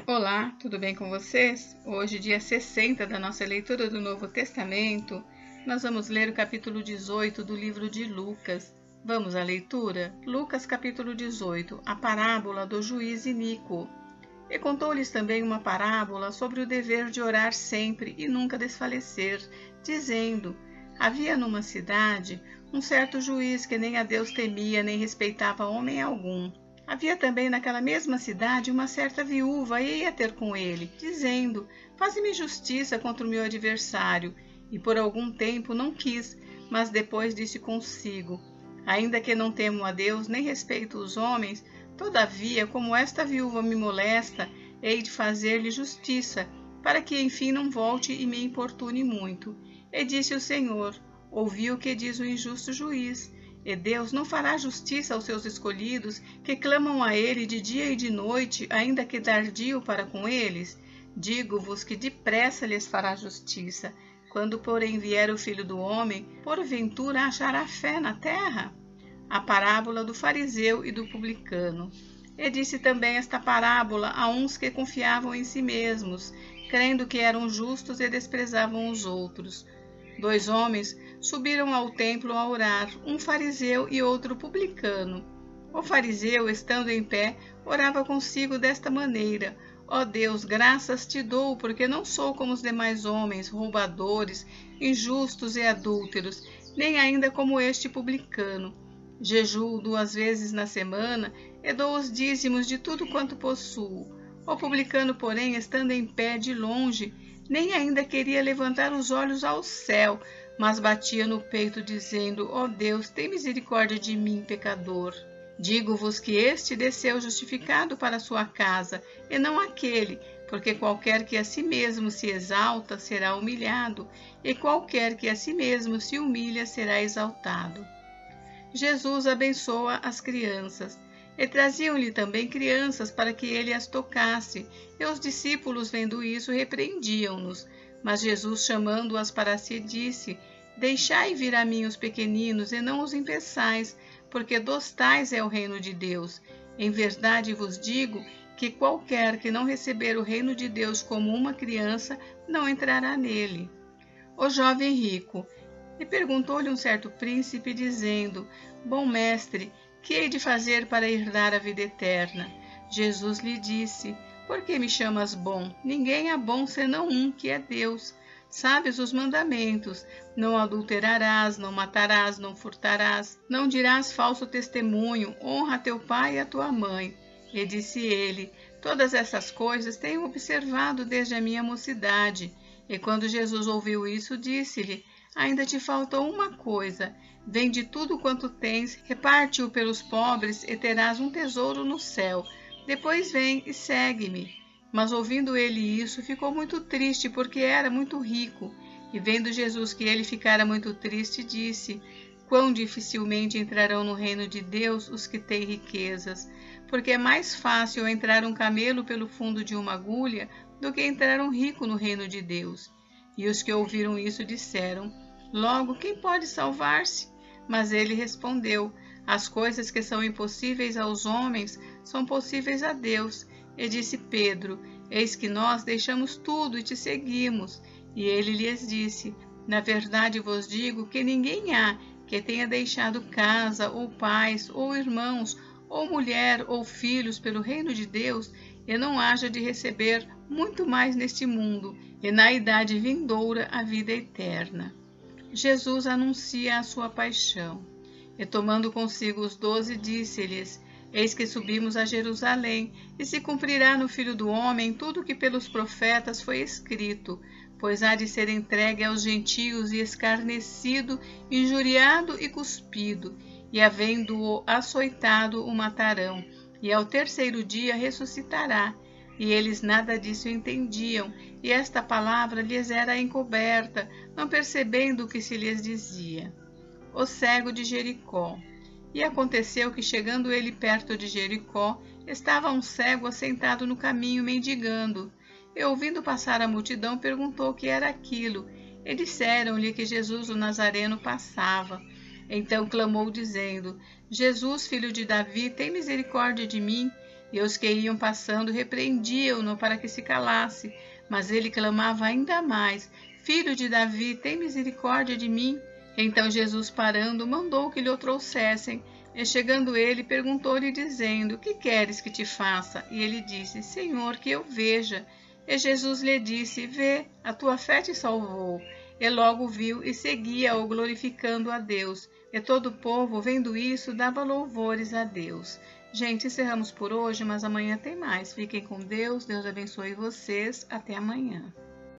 Olá, tudo bem com vocês? Hoje, dia 60 da nossa leitura do Novo Testamento, nós vamos ler o capítulo 18 do livro de Lucas. Vamos à leitura? Lucas capítulo 18, a parábola do juiz iníquo. E contou-lhes também uma parábola sobre o dever de orar sempre e nunca desfalecer, dizendo: havia numa cidade um certo juiz que nem a Deus temia, nem respeitava homem algum. Havia também naquela mesma cidade uma certa viúva e ia ter com ele, dizendo: faze-me justiça contra o meu adversário. E por algum tempo não quis, mas depois disse consigo: ainda que não temo a Deus, nem respeito os homens, todavia, como esta viúva me molesta, hei de fazer-lhe justiça, para que enfim não volte e me importune muito. E disse o Senhor: ouvi o que diz o injusto juiz. E Deus não fará justiça aos seus escolhidos, que clamam a ele de dia e de noite, ainda que tardio para com eles? Digo-vos que depressa lhes fará justiça. Quando, porém, vier o Filho do Homem, porventura achará fé na terra? A parábola do fariseu e do publicano. E disse também esta parábola a uns que confiavam em si mesmos, crendo que eram justos e desprezavam os outros. 2 homens subiram ao templo a orar, um fariseu e outro publicano. O fariseu, estando em pé, orava consigo desta maneira: ó Deus, graças te dou, porque não sou como os demais homens, roubadores, injustos e adúlteros, nem ainda como este publicano. Jejuo 2 vezes na semana e dou os dízimos de tudo quanto possuo. O publicano, porém, estando em pé de longe, nem ainda queria levantar os olhos ao céu, mas batia no peito, dizendo: ó Deus, tem misericórdia de mim, pecador. Digo-vos que este desceu justificado para sua casa, e não aquele, porque qualquer que a si mesmo se exalta será humilhado, e qualquer que a si mesmo se humilha será exaltado. Jesus abençoa as crianças. E traziam-lhe também crianças para que ele as tocasse. E os discípulos, vendo isso, repreendiam-nos. Mas Jesus, chamando-as para si, disse: deixai vir a mim os pequeninos, e não os impeçais, porque dos tais é o reino de Deus. Em verdade vos digo que qualquer que não receber o reino de Deus como uma criança, não entrará nele. O jovem rico. E perguntou-lhe um certo príncipe, dizendo: bom mestre, que hei de fazer para herdar a vida eterna? Jesus lhe disse: por que me chamas bom? Ninguém é bom senão um, que é Deus. Sabes os mandamentos: não adulterarás, não matarás, não furtarás, não dirás falso testemunho, honra teu pai e a tua mãe. E disse ele: todas essas coisas tenho observado desde a minha mocidade. E quando Jesus ouviu isso, disse-lhe: ainda te falta uma coisa. Vende tudo quanto tens, reparte-o pelos pobres e terás um tesouro no céu. Depois vem e segue-me. Mas ouvindo ele isso, ficou muito triste, porque era muito rico. E vendo Jesus que ele ficara muito triste, disse: quão dificilmente entrarão no reino de Deus os que têm riquezas, porque é mais fácil entrar um camelo pelo fundo de uma agulha do que entrar um rico no reino de Deus. E os que ouviram isso disseram: logo, quem pode salvar-se? Mas ele respondeu: as coisas que são impossíveis aos homens são possíveis a Deus. E disse Pedro: eis que nós deixamos tudo e te seguimos. E ele lhes disse: na verdade vos digo que ninguém há que tenha deixado casa, ou pais, ou irmãos, ou mulher, ou filhos pelo reino de Deus, e não haja de receber muito mais neste mundo, e na idade vindoura a vida eterna. Jesus anuncia a sua paixão. E tomando consigo os 12, disse-lhes: eis que subimos a Jerusalém, e se cumprirá no Filho do Homem tudo o que pelos profetas foi escrito, pois há de ser entregue aos gentios e escarnecido, injuriado e cuspido, e havendo-o açoitado, o matarão, e ao terceiro dia ressuscitará. E eles nada disso entendiam, e esta palavra lhes era encoberta, não percebendo o que se lhes dizia. O cego de Jericó. E aconteceu que, chegando ele perto de Jericó, estava um cego assentado no caminho, mendigando. E, ouvindo passar a multidão, perguntou o que era aquilo. E disseram-lhe que Jesus o Nazareno passava. Então clamou, dizendo: Jesus, filho de Davi, tem misericórdia de mim. E os que iam passando repreendiam-no para que se calasse, mas ele clamava ainda mais: Filho de Davi, tem misericórdia de mim. Então Jesus, parando, mandou que lhe o trouxessem. E chegando ele, perguntou-lhe, dizendo: Que queres que te faça? E ele disse: Senhor, que eu veja. E Jesus lhe disse: Vê, a tua fé te salvou. E logo viu e seguia-o, glorificando a Deus. E todo o povo, vendo isso, dava louvores a Deus. Gente, encerramos por hoje, mas amanhã tem mais. Fiquem com Deus, Deus abençoe vocês. Até amanhã.